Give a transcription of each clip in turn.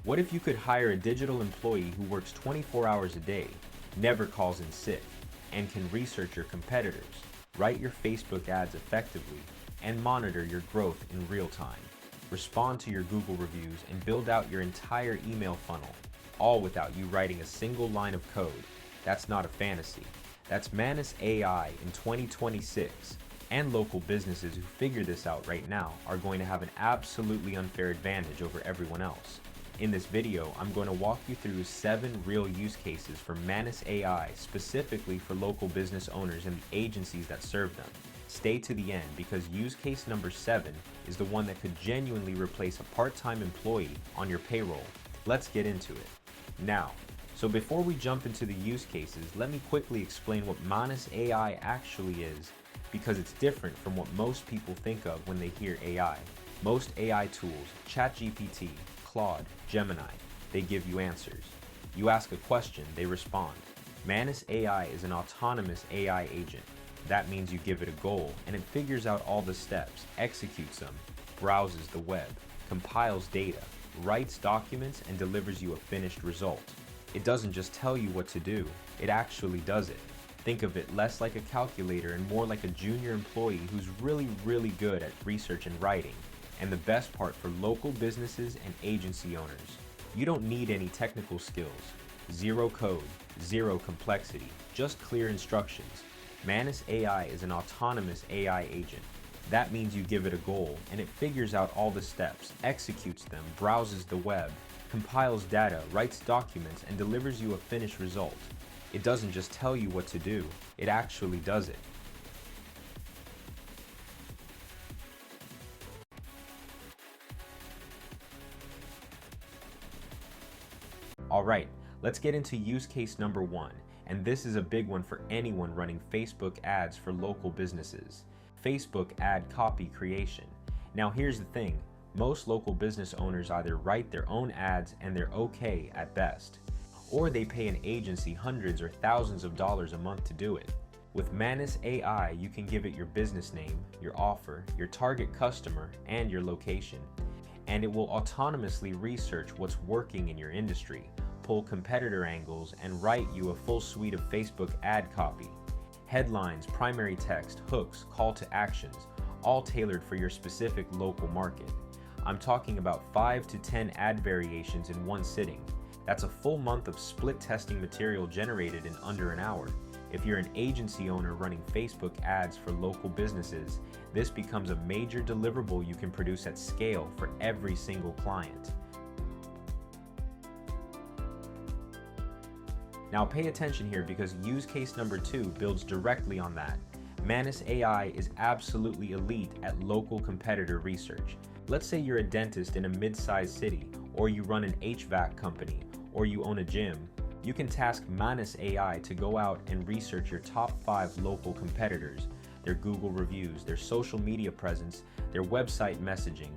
What if you could hire a digital employee who works 24 hours a day, never calls in sick, and can research your competitors, write your Facebook ads effectively, and monitor your growth in real time, respond to your Google reviews, and build out your entire email funnel, all without you writing a single line of code? That's not a fantasy. That's Manus AI in 2026. And local businesses who figure this out right now are going to have an absolutely unfair advantage over everyone else. In this video, I'm going to walk you through 7 real use cases for Manus AI specifically for local business owners and the agencies that serve them. Stay to the end because use case number 7 is the one that could genuinely replace a part-time employee on your payroll. Let's get into it. Now, so before we jump into the use cases, let me quickly explain what Manus AI actually is, because it's different from what most people think of when they hear AI. Most AI tools, ChatGPT, Claude, Gemini, they give you answers. You ask a question, they respond. Manus AI is an autonomous AI agent. That means you give it a goal and it figures out all the steps, executes them, browses the web, compiles data, writes documents, and delivers you a finished result. It doesn't just tell you what to do, it actually does it. Think of it less like a calculator and more like a junior employee who's really good at research and writing. And the best part for local businesses and agency owners, you don't need any technical skills. Zero code, zero complexity, just clear instructions. Manus AI is an autonomous AI agent. That means you give it a goal and it figures out all the steps, executes them, browses the web, compiles data, writes documents, and delivers you a finished result. It doesn't just tell you what to do, it actually does it. Alright, let's get into use case number 1, and this is a big one for anyone running Facebook ads for local businesses. Facebook ad copy creation. Now here's the thing, most local business owners either write their own ads and they're okay at best, or they pay an agency hundreds or thousands of dollars a month to do it. With Manus AI, you can give it your business name, your offer, your target customer, and your location. And it will autonomously research what's working in your industry, pull competitor angles, and write you a full suite of Facebook ad copy. Headlines, primary text, hooks, call to actions, all tailored for your specific local market. I'm talking about 5 to 10 ad variations in one sitting. That's a full month of split testing material generated in under an hour. If you're an agency owner running Facebook ads for local businesses, this becomes a major deliverable you can produce at scale for every single client. Now pay attention here because use case number 2 builds directly on that. Manus AI is absolutely elite at local competitor research. Let's say you're a dentist in a mid-sized city, or you run an HVAC company, or you own a gym. You can task Manus AI to go out and research your top 5 local competitors, their Google reviews, their social media presence, their website messaging,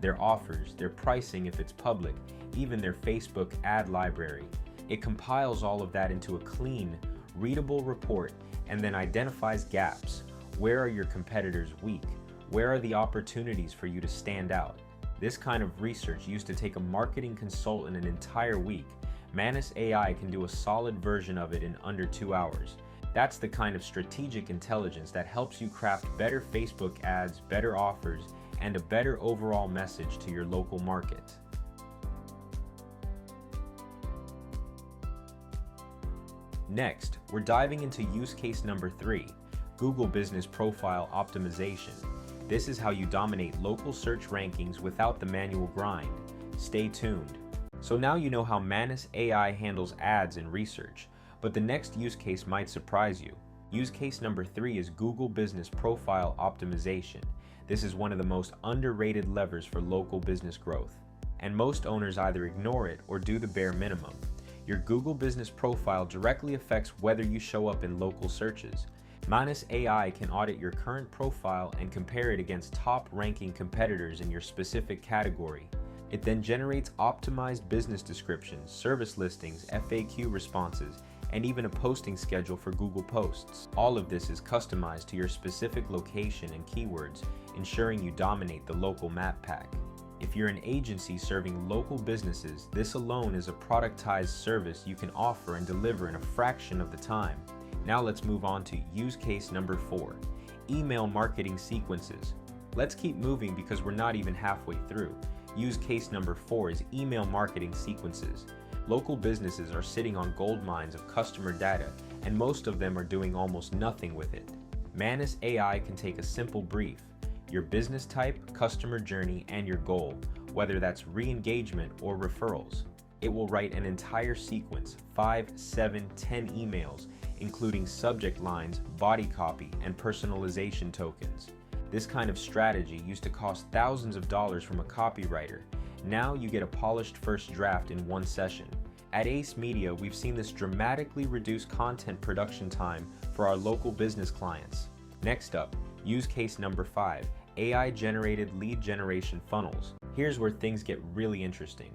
their offers, their pricing if it's public, even their Facebook ad library. It compiles all of that into a clean, readable report and then identifies gaps. Where are your competitors weak? Where are the opportunities for you to stand out? This kind of research used to take a marketing consultant an entire week. Manus AI can do a solid version of it in under 2 hours. That's the kind of strategic intelligence that helps you craft better Facebook ads, better offers, and a better overall message to your local market. Next, we're diving into use case number 3, Google Business Profile Optimization. This is how you dominate local search rankings without the manual grind. Stay tuned. So now you know how Manus AI handles ads and research, but the next use case might surprise you. Use case number 3 is Google Business Profile Optimization. This is one of the most underrated levers for local business growth, and most owners either ignore it or do the bare minimum. Your Google Business Profile directly affects whether you show up in local searches. Manus AI can audit your current profile and compare it against top-ranking competitors in your specific category. It then generates optimized business descriptions, service listings, FAQ responses, and even a posting schedule for Google Posts. All of this is customized to your specific location and keywords, ensuring you dominate the local map pack. If you're an agency serving local businesses, this alone is a productized service you can offer and deliver in a fraction of the time. Now let's move on to use case number 4, email marketing sequences. Let's keep moving because we're not even halfway through. Use case number 4 is email marketing sequences. Local businesses are sitting on gold mines of customer data, and most of them are doing almost nothing with it. Manus AI can take a simple brief, your business type, customer journey, and your goal, whether that's re-engagement or referrals. It will write an entire sequence, 5, 7, 10 emails, including subject lines, body copy, and personalization tokens. This kind of strategy used to cost thousands of dollars from a copywriter. Now you get a polished first draft in one session. At Ace Media, we've seen this dramatically reduce content production time for our local business clients. Next up, use case number 5, AI-generated lead generation funnels. Here's where things get really interesting.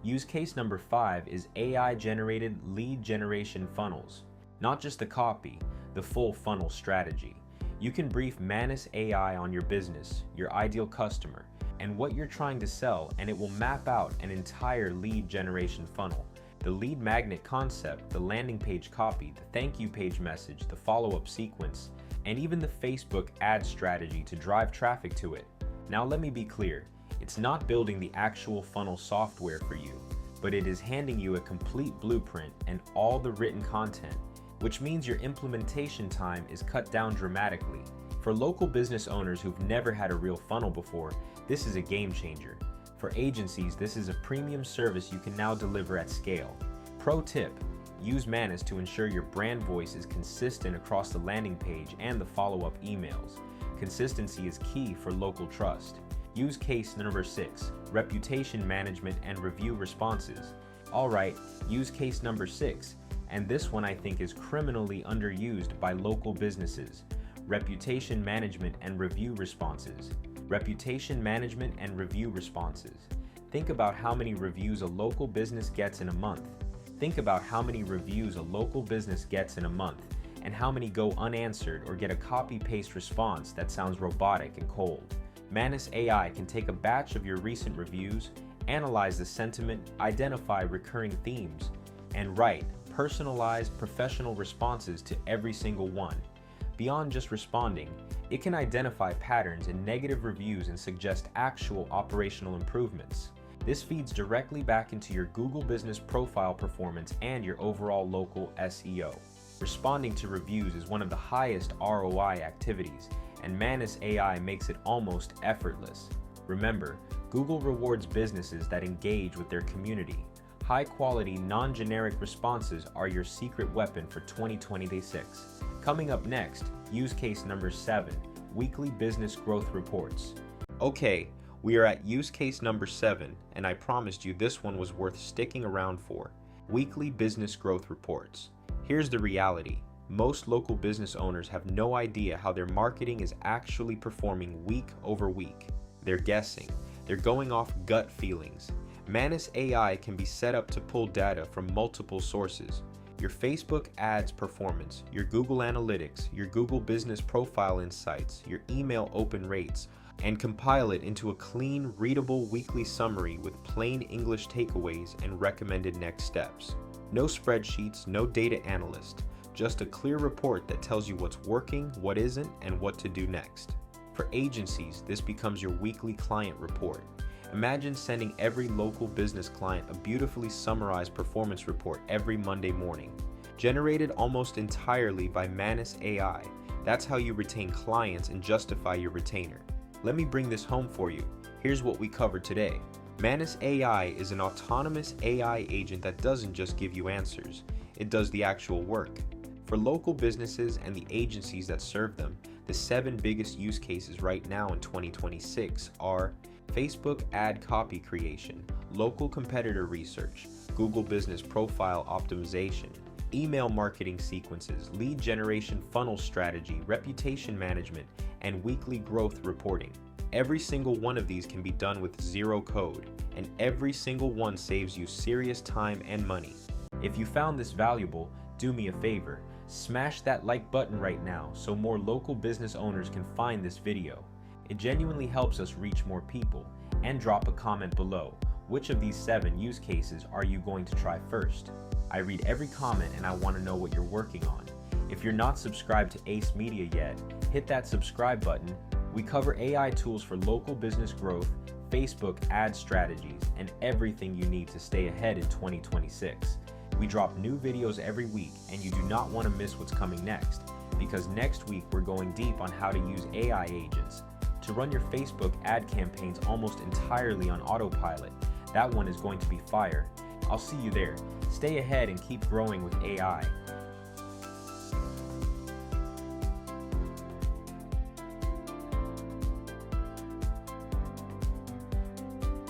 Use case number 5 is AI-generated lead generation funnels. Not just the copy, the full funnel strategy. You can brief Manus AI on your business, your ideal customer, and what you're trying to sell, and it will map out an entire lead generation funnel. The lead magnet concept, the landing page copy, the thank you page message, the follow-up sequence, and even the Facebook ad strategy to drive traffic to it. Now let me be clear, it's not building the actual funnel software for you, but it is handing you a complete blueprint and all the written content, which means your implementation time is cut down dramatically. For local business owners who've never had a real funnel before, this is a game changer. For agencies, this is a premium service you can now deliver at scale. Pro tip, use Manus to ensure your brand voice is consistent across the landing page and the follow-up emails. Consistency is key for local trust. Use case number 6, reputation management and review responses. Alright, use case number 6, and this one I think is criminally underused by local businesses. Reputation management and review responses. Reputation management and review responses. Think about how many reviews a local business gets in a month. Think about how many reviews a local business gets in a month, and how many go unanswered or get a copy-paste response that sounds robotic and cold. Manus AI can take a batch of your recent reviews, analyze the sentiment, identify recurring themes, and write personalized, professional responses to every single one. Beyond just responding, it can identify patterns in negative reviews and suggest actual operational improvements. This feeds directly back into your Google business profile performance and your overall local SEO. Responding to reviews is one of the highest ROI activities, and Manus AI makes it almost effortless. Remember, Google rewards businesses that engage with their community. High-quality, non-generic responses are your secret weapon for 2026. Coming up next, use case number 7, weekly business growth reports. Okay, we are at use case number 7, and I promised you this one was worth sticking around for. Weekly business growth reports. Here's the reality. Most local business owners have no idea how their marketing is actually performing week over week. They're guessing. They're going off gut feelings. Manus AI can be set up to pull data from multiple sources. Your Facebook ads performance, your Google Analytics, your Google Business Profile Insights, your email open rates, and compile it into a clean, readable weekly summary with plain English takeaways and recommended next steps. No spreadsheets, no data analyst, just a clear report that tells you what's working, what isn't, and what to do next. For agencies, this becomes your weekly client report. Imagine sending every local business client a beautifully summarized performance report every Monday morning. Generated almost entirely by Manus AI, that's how you retain clients and justify your retainer. Let me bring this home for you. Here's what we covered today. Manus AI is an autonomous AI agent that doesn't just give you answers, it does the actual work. For local businesses and the agencies that serve them, the 7 biggest use cases right now in 2026 are Facebook ad copy creation, local competitor research, Google Business Profile optimization, email marketing sequences, lead generation funnel strategy, reputation management, and weekly growth reporting. Every single one of these can be done with zero code, and every single one saves you serious time and money. If you found this valuable, do me a favor, smash that like button right now so more local business owners can find this video. It genuinely helps us reach more people, and drop a comment below. Which of these 7 use cases are you going to try first? I read every comment and I want to know what you're working on. If you're not subscribed to Ace Media yet, hit that subscribe button. We cover AI tools for local business growth, Facebook ad strategies, and everything you need to stay ahead in 2026. We drop new videos every week, and you do not want to miss what's coming next, because next week we're going deep on how to use AI agents to run your Facebook ad campaigns almost entirely on autopilot. That one is going to be fire. I'll see you there. Stay ahead and keep growing with AI.